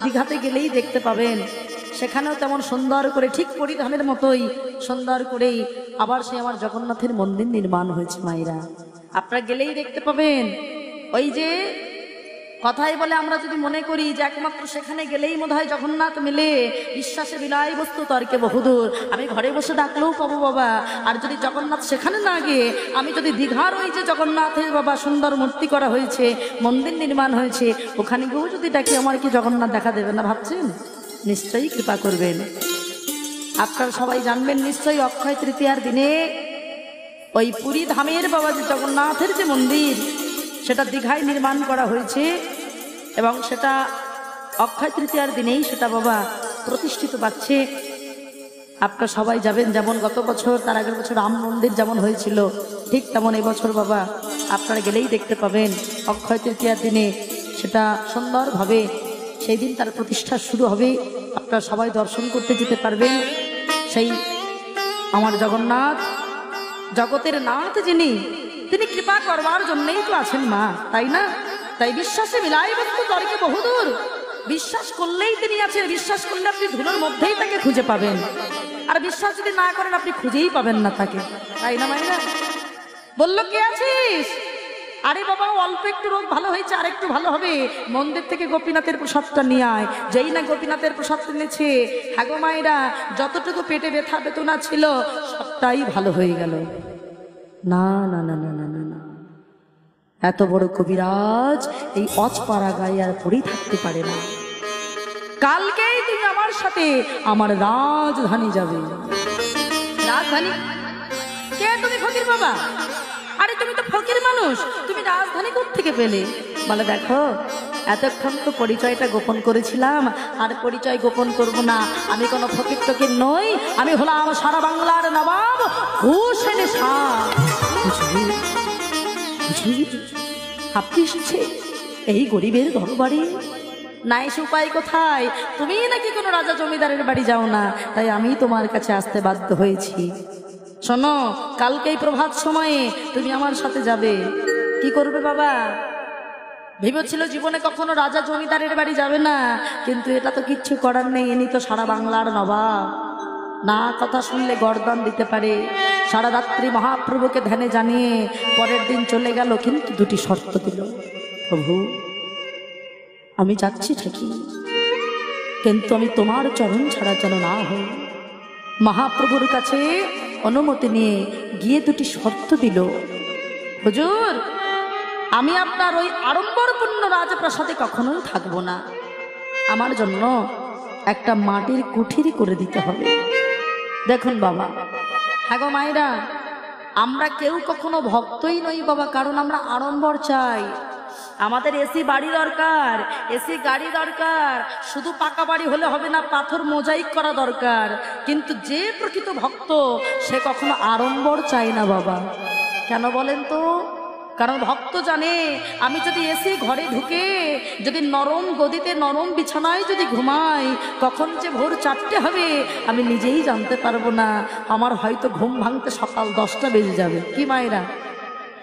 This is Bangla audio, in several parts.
দীঘাতে গেলেই দেখতে পাবেন সেখানেও তেমন সুন্দর করে ঠিক পরিধানের মতোই সুন্দর করেই আবার সে আমার জগন্নাথের মন্দির নির্মাণ হয়েছে। মায়েরা আপনারা গেলেই দেখতে পাবেন। ওই যে কথাই বলে আমরা যদি মনে করি যে একমাত্র সেখানে গেলেই বোধহয় জগন্নাথ মিলে, বিশ্বাসে বিলাই বস্তু তর্কে বহুদূর। আমি ঘরে বসে ডাকলেও পাবো বাবা, আর যদি জগন্নাথ সেখানে না গিয়ে আমি যদি দীঘার ওই যে জগন্নাথের বাবা সুন্দর মূর্তি করা হয়েছে, মন্দির নির্মাণ হয়েছে, ওখানে গিয়েও যদি ডাকি আমার কি জগন্নাথ দেখা দেবে না ভাবছেন? নিশ্চয়ই কৃপা করবেন। আপনারা সবাই জানবেন নিশ্চয়ই অক্ষয় তৃতীয়ার দিনে ওই পুরী ধামের বাবা যে জগন্নাথের যে মন্দির সেটা দীঘায় নির্মাণ করা হয়েছে এবং সেটা অক্ষয় তৃতীয়ার দিনেই সেটা বাবা প্রতিষ্ঠিত পাচ্ছে। আপনারা সবাই যাবেন। যেমন গত বছর তার আগের বছর রাম মন্দির যেমন হয়েছিল ঠিক তেমন এবছর বাবা আপনারা গেলেই দেখতে পাবেন অক্ষয় তৃতীয়ার দিনে সেটা সুন্দরভাবে সেই দিন তার প্রতিষ্ঠা শুরু হবে। আপনারা সবাই দর্শন করতে যেতে পারবেন। সেই আমার জগন্নাথ জগতের নাথ যিনি, তিনি কৃপা করবার জন্যই তো আছেন মা, তাই না? তাই বিশ্বাসে মিলাই বস্তু তর্কে বহুদূর। বিশ্বাস করলেই তিনি আছেন। বিশ্বাস করলে আপনি ধুলোর মধ্যেই তাকে খুঁজে পাবেন, আর বিশ্বাস যদি না করেন আপনি খুঁজেই পাবেন না তাকে, তাই না মায়েরা? বললো কে আছিস? আরে বাবা অল্প একটু রোগ ভালো হয়েছে, আর একটু ভালো হবে, মন্দির থেকে গোপীনাথের প্রসাদটা নিয়ে আয়। যেই না গোপীনাথের প্রসাদ এনেছে, হ্যাঁ গো মায়েরা, যতটুকু পেটে ব্যথা বেদনা ছিল সবটাই ভালো হয়ে গেল। না না না না না না না, এত বড় কবিরাজ এই অজপাড়া গায়ে আর পড়েই থাকতে পারে না। কালকেই তুমি আমার সাথে আমার রাজধানী যাবে। রাজধানী? কে তুমি? ফকির বাবা? আরে তুমি তো ফকির মানুষ, তুমি রাজধানী কোত্থেকে পেলে? বলে দেখো এতক্ষণ তো পরিচয়টা গোপন করেছিলাম, আর পরিচয় গোপন করব না। আমি কোনো ফকির টকির নই, আমি হলাম সারা বাংলার নবাব হুসেন শাহ। আপনি এসেছে এই গরিবের ঘরবাড়ি? না এসে উপায় কোথায়? তুমি নাকি কোনো রাজা জমিদারের বাড়ি যাও না, তাই আমি তোমার কাছে আসতে বাধ্য হয়েছি। শোনো, কালকেই প্রভাত সময়ে তুমি আমার সাথে যাবে। কি করবে বাবা? ভেবেছিল জীবনে কখনো রাজা জমিদারের বাড়ি যাবে না, কিন্তু এটা তো কিচ্ছু করার নেই, ইনি তো সারা বাংলার নবাব। না কথা শুনলে গর্দন দিতে পারে। সারা রাত্রি মহাপ্রভুকে ধ্যানে জানিয়ে পরের দিন চলে গেল, কিন্তু দুটি শর্ত দিল। প্রভু আমি যাচ্ছি ঠিকই, কিন্তু আমি তোমার চরণ ছাড়া যেন না হই। মহাপ্রভুর কাছে অনুমতি নিয়ে গিয়ে দুটি শর্ত দিল। হুজুর আমি আপনার ওই আড়ম্বরপূর্ণ রাজপ্রাসাদে কখনোই থাকবো না, আমার জন্য একটা মাটির কুঠিরি করে দিতে হবে। দেখুন বাবা, হ্যাঁ গো মায়েরা, আমরা কেউ কখনো ভক্তই নই বাবা, কারণ আমরা আড়ম্বর চাই। আমাদের এসি বাড়ি দরকার, এসি গাড়ি দরকার, শুধু পাকা বাড়ি হলে হবে না, পাথর মোজাইক করা দরকার। কিন্তু যে প্রকৃত ভক্ত সে কখনো আড়ম্বর চায় না বাবা। কেন বলেন তো? কারণ ভক্ত জানে আমি যদি এসি ঘরে ঢুকে যদি নরম গদিতে নরম বিছানায় যদি ঘুমাই, কখন যে ভোর 4টে হবে আমি নিজেই জানতে পারবো না। আমার হয়তো ঘুম ভাঙতে সকাল 10টা বেজে যাবে। কি মায়েরা,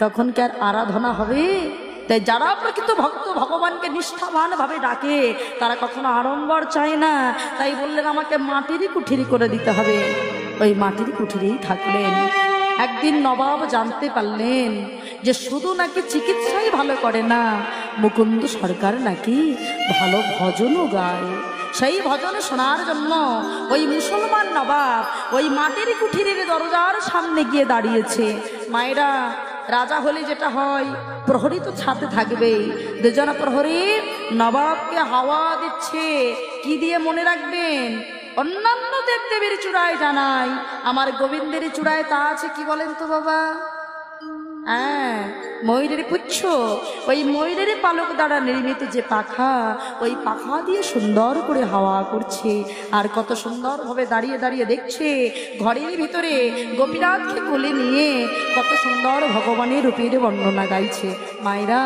তখন কি আর আরাধনা হবে? তাই যারা প্রকৃত ভক্ত ভগবানকে নিষ্ঠাবান ভাবে ডাকে তারা কখনো আড়ম্বর চায় না। তাই বললেন আমাকে মাটিরই কুঠিরি করে দিতে হবে। ওই মাটির কুঠিরেই থাকলেন। একদিন নবাব জানতে পারলেন যে শুধু নাকি চিকিৎসাই ভালো করে না, মুকুন্দ সরকার নাকি ভালো ভজনও গায়। সেই ভজন শোনার জন্য ওই মুসলমান নবাব ওই মাটির কুঠিরের দরজার সামনে গিয়ে দাঁড়িয়েছে। মায়েরা, রাজা হলে যেটা হয়, প্রহরী তো ছাদে থাকবেই। দুজন প্রহরী নবাবকে হাওয়া দিচ্ছে। কি দিয়ে মনে রাখবেন? অন্যান্য দেবদেবীর চূড়ায় জানাই, আমার গোবিন্দের চূড়ায় তা আছে কি বলেন তো বাবা? হ্যাঁ, ময়ূরের পুচ্ছ। ওই ময়ূরের পালক দ্বারা নির্মিত যে পাখা, ওই পাখা দিয়ে সুন্দর করে হাওয়া করছে। আর কত সুন্দরভাবে দাঁড়িয়ে দাঁড়িয়ে দেখছে ঘরের ভিতরে গোপীনাথকে কোলে নিয়ে কত সুন্দর ভগবানের রূপের বর্ণনা গাইছে। মায়েরা,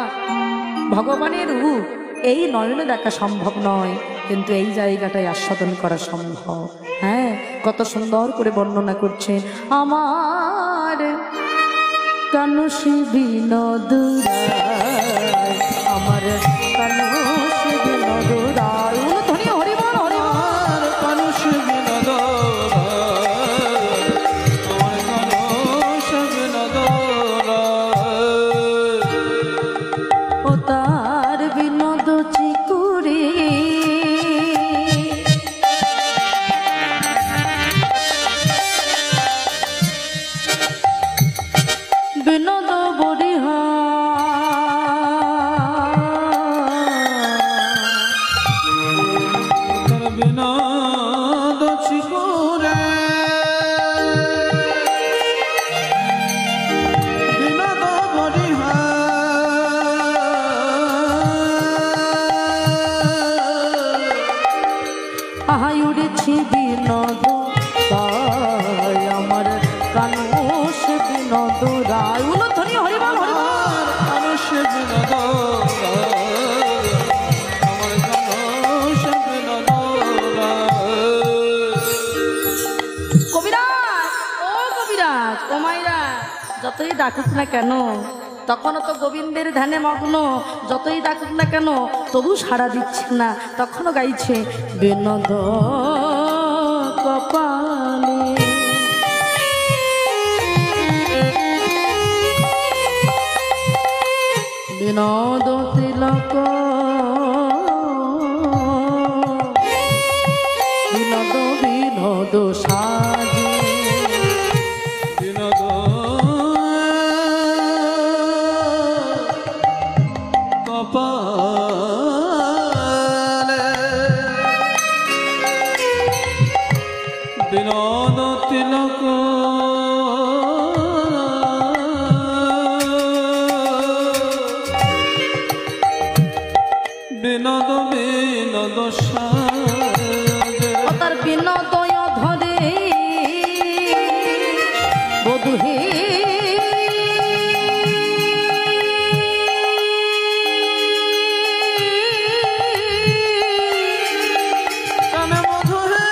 ভগবানের রূপ এই নয়নে দেখা সম্ভব নয়, কিন্তু এই জায়গাটায় আস্বাদন করা সম্ভব। হ্যাঁ, কত সুন্দর করে বর্ণনা করছেন। আমার কানুষি বিনোদুরায়, আমার কানুষি বিনোদুরায়। বিনোদ চিকুরে বিনোদ বরিহা আহাই উড়েছি বিনোদ রায় আমার কানুষ বিনোদ রায় উলধ্বনি হরিবল হরিবল কানুষ বিনোদ আমার কানুষ বিনোদ কবিরাজ ও কবিরাজ ও মাইরা যতই ডাকুক না কেন তখনও তো গোবিন্দের ধ্যানে মগ্ন যতই ডাকুক না কেন তবু সাড়া দিচ্ছে না তখনও গাইছে বিনোদ কপালে বিনোদ তিলক বিনোদ বিনোদ সাজে বিনোদ কপালে বিনোদ তিলক বিনোদ বিনোদ সাজে তার বিনোদয় ধরে বধূহে কানে মধু হে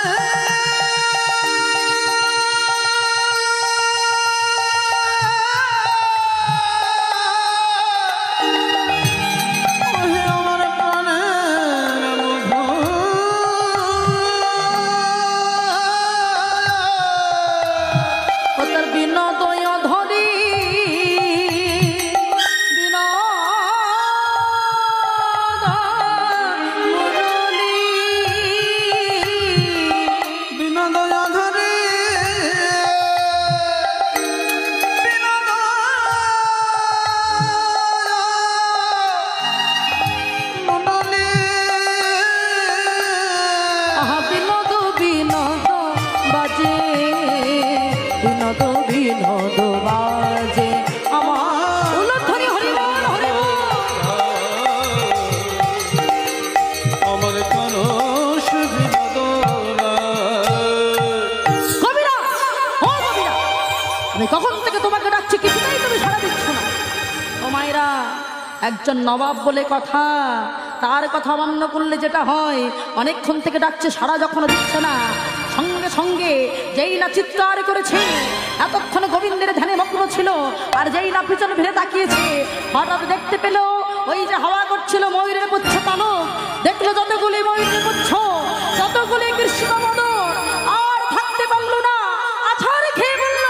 ওহে আমার প্রাণের মধু তার বিনোদয় ধরে বিনোদ ধরে বিনোদ মণ্ডলী আহা বিনোদ বিনোদ বাজে বিনোদ বিনোদ বাজে আমার উলধ্বনি হরিবল হরিবল আমার কানুষ বিনোদ কবিরা ও কবিরা আমি কখন থেকে তোমাকে ডাকছি কিছুতেই তুমি সাড়া দিচ্ছ না ও মায়েরা একজন নবাব বলে কথা তার কথা অমান্য করলে যেটা হয় অনেকক্ষণ থেকে ডাকছে সাড়া যখন দিচ্ছে না সঙ্গে সঙ্গে যেই না চিৎকার করেছে এতক্ষণ গোবিন্দের ধ্যানে মগ্ন ছিল আর যেই না পিছনে ফিরে তাকিয়েছে হঠাৎ দেখতে পেল ওই যে হাওয়া করছিল ময়ূরের পুচ্ছ তালুক দেখলো যতগুলি ময়ূরের পুচ্ছ যতগুলি কৃষ্ণ মদন আর থাকতে পারলো না আছাড় খেয়ে বলল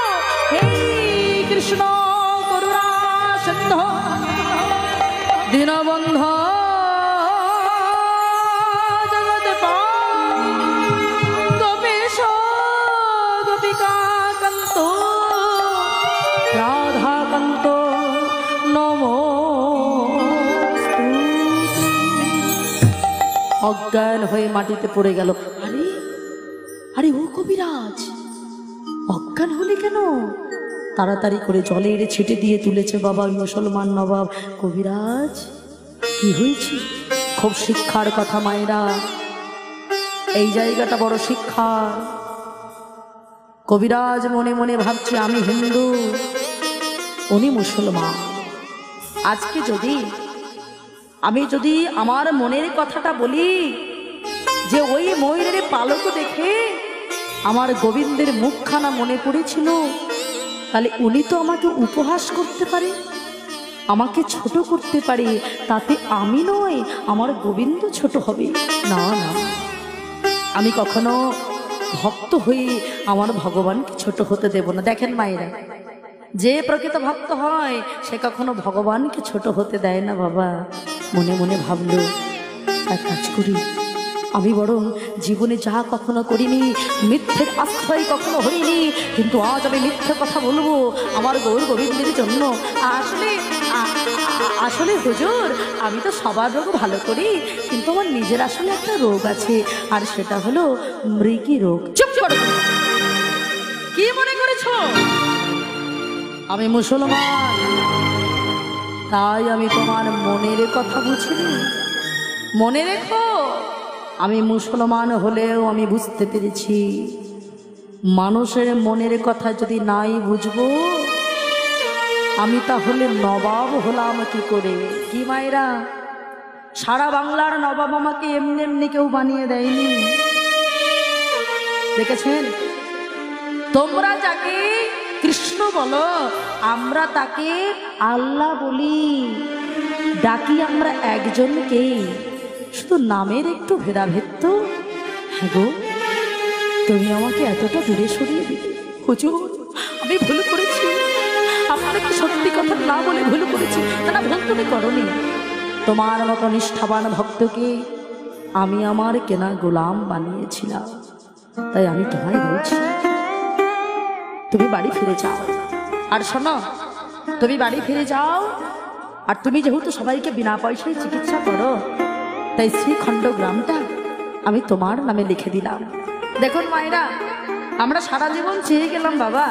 এই কৃষ্ণ করুণা সিন্ধু দীনবন্ধ জগতে গোপেশ গোপিকা কান্ত রাধা কান্ত নমো অজ্ঞান হয়ে মাটিতে পড়ে গেল আরে আরে ও কবিরাজ অজ্ঞান হলে কেন তাড়াতাড়ি করে জলের ছিটে দিয়ে তুলেছে বাবা মুসলমান নবাব কবিরাজ কি হয়েছে খুব শিক্ষার কথা মায়েরা এই জায়গাটা বড় শিক্ষা কবিরাজ মনে মনে ভাবছে আমি হিন্দু উনি মুসলমান আজকে আমি যদি আমার মনের কথাটা বলি যে ওই ময়ূরের পালক দেখে আমার গোবিন্দের মুখখানা মনে পড়েছিল তাহলে উনি তো আমাকে উপহাস করতে পারে আমাকে ছোট করতে পারে তাতে আমি নয় আমার গোবিন্দ ছোট হবে না না আমি কখনো ভক্ত হয়ে আমার ভগবানকে ছোট হতে দেব না দেখেন মায়েরা যে প্রকৃত ভক্ত হয় সে কখনো ভগবানকে ছোট হতে দেয় না বাবা মনে মনে ভাবলো এক কাজ করি আমি বরং জীবনে যা কখনো করিনি, মিথ্যের আশ্রয় কখনো হইনি, কিন্তু আজ আমি মিথ্যে কথা বলবো আমার গৌর গোবিন্দের জন্য। আসলে আসলে হুজুর, আমি তো সবার রোগ ভালো করি, কিন্তু আমার নিজের আসলে একটা রোগ আছে, আর সেটা হলো মৃগী রোগ। চুপ করো! কি মনে করেছো আমি মুসলমান, তাই আমি তোমার মনের কথা বুঝিনি? মনে রেখো, আমি মুসলমান হলেও আমি বুঝতে পেরেছি মানুষের মনের কথা যদি নাই বুঝবো, আমি তাহলে নবাব হলাম কি করে? কি মায়েরা, সারা বাংলার নবাব আমাকে এমনি এমনি কেউ বানিয়ে দেয়নি। দেখেছেন, তোমরা যাকে কৃষ্ণ বলো, আমরা তাকে আল্লাহ বলি, ডাকি আমরা একজনকে, শুধু নামের একটু ভেদাভেদ তো। হ্যাঁ গো, তুমি আমাকে এতটা দূরে সরিয়ে দিলে। হুজুর, আমি ভুল করেছি, আপনাকে সত্যি কথা না বলে ভুল করেছি। না, ভুল তুমি করনি। তোমার মতো নিষ্ঠাবান ভক্তকে আমি আমার কেনা গোলাম বানিয়েছিলাম, তাই আমি তোমায় বলছি তুমি বাড়ি ফিরে যাও। আর শোনো, তুমি বাড়ি ফিরে যাও, আর তুমি যেহেতু সবাইকে বিনা পয়সায় চিকিৎসা করো, তাই শ্রীখণ্ড গ্রামটা আমি তোমার নামে লিখে দিলাম। দেখুন মায়েরা, আমরা সারা জীবন চেয়ে গেলাম বাবা,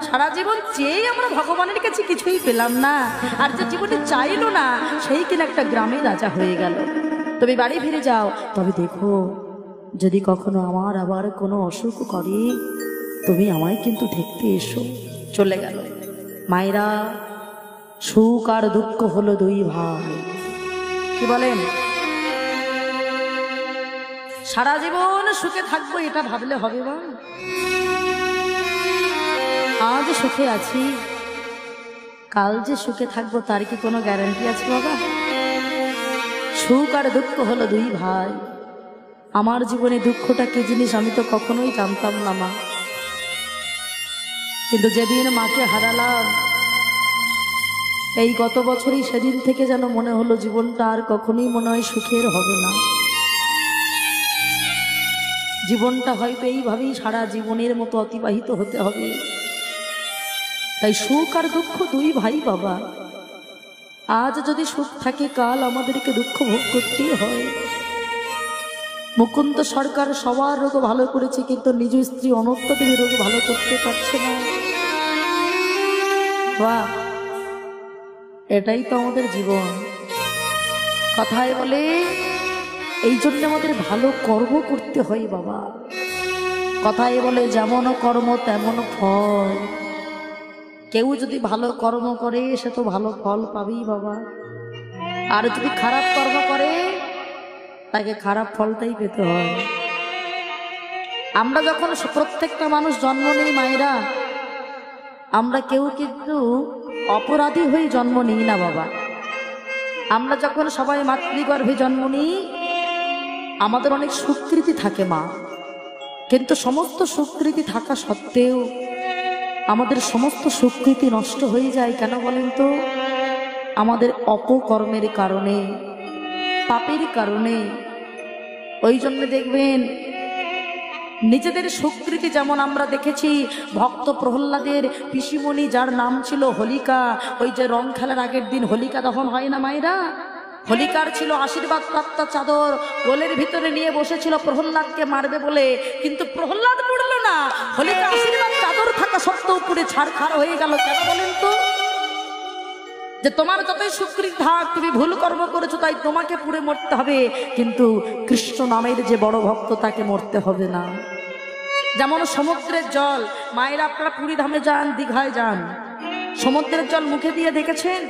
সারা জীবন চেয়ে আমরা ভগবানের কাছে কিছুই পেলাম না, আর যে জীবনে চাইলো না সেই কিনা একটা গ্রামে রাজা হয়ে গেল। তুমি বাড়ি ফিরে যাও, তবে দেখো যদি কখনো আমার আবার কোনো অসুখ করে, তুমি আমায় কিন্তু দেখতে এসো। চলে গেল। মায়েরা, সুখ আর দুঃখ হলো দুই ভাই। কি বলেন? সারা জীবন সুখে থাকবো এটা ভাবলে হবে না। আজ সুখে আছি, কাল যে সুখে থাকবো তার কি কোনো গ্যারান্টি আছে বাবা? সুখ আর দুঃখ হলো দুই ভাই। আমার জীবনে দুঃখটা কি জিনিস আমি তো কখনোই জানতাম না মা, কিন্তু যেদিন মাকে হারালাম, এই গত বছরই সেদিন থেকে যেন মনে হলো জীবনটা আর কখনোই মনে হয় সুখের হবে না। জীবনটা হয়তো এইভাবেই সারা জীবনের মতো অতিবাহিত হতে হবে। তাই সুখ আর দুঃখ দুই ভাই বাবা। আজ যদি সুখ থাকে, কাল আমাদেরকে দুঃখ ভোগ করতেই হয়। মুকুন্দ সরকার সবার রোগ ভালো করেছে, কিন্তু নিজ স্ত্রী অনন্ত দেবী রোগ ভালো করতে পারছে না। বাহ, এটাই তো আমাদের জীবন। কথায় বলে এই জন্য আমাদের ভালো কর্ম করতে হয় বাবা। কথায় বলে যেমন কর্ম তেমন ফল। কেউ যদি ভালো কর্ম করে সে তো ভালো ফল পাবেই বাবা, আর যদি খারাপ কর্ম করে তাকে খারাপ ফলটাই পেতে হয়। আমরা যখন প্রত্যেকটা মানুষ জন্ম নেই মায়েরা, আমরা কেউ কিন্তু অপরাধী হয়ে জন্ম নিই না বাবা। আমরা যখন সবাই মাতৃগর্ভে জন্ম নিই, আমাদের অনেক সুকৃতি থাকে মা, কিন্তু সমস্ত সুকৃতি থাকা সত্ত্বেও আমাদের সমস্ত সুকৃতি নষ্ট হয়ে যায়। কেন বলেন তো? আমাদের অপকর্মের কারণে, পাপের কারণে। ওই জন্য দেখবেন নিজেদের সুকৃতি, যেমন আমরা দেখেছি ভক্ত প্রহ্লাদের পিসিমণি যার নাম ছিল হোলিকা, ওই যে রং খেলার আগের দিন হোলিকা দহন হয় না মায়েরা, হোলিকার ছিল আশীর্বাদ প্রাপ্ত চাদর, গোলের ভিতরে নিয়ে বসেছিল প্রহ্লাদকে মারবে বলে, কিন্তু প্রহ্লাদ পড়ল না। হোলিকা আশীর্বাদ চাদর থাকা সত্ত্বেও পুড়ে ছারখার হয়ে গেল। কেন বলেন তো? যে তোমার যতই সুকৃতি থাক, তুমি ভুল কর্ম করেছো তাই তোমাকে পুড়ে মরতে হবে, কিন্তু কৃষ্ণ নামের যে বড় ভক্ত তাকে মরতে হবে না। যেমন সমুদ্রের জল, মায়েরা আপনারা পুরী ধামে যান, দীঘায় যান, সমুদ্রের জল মুখে দিয়ে দেখেছেন?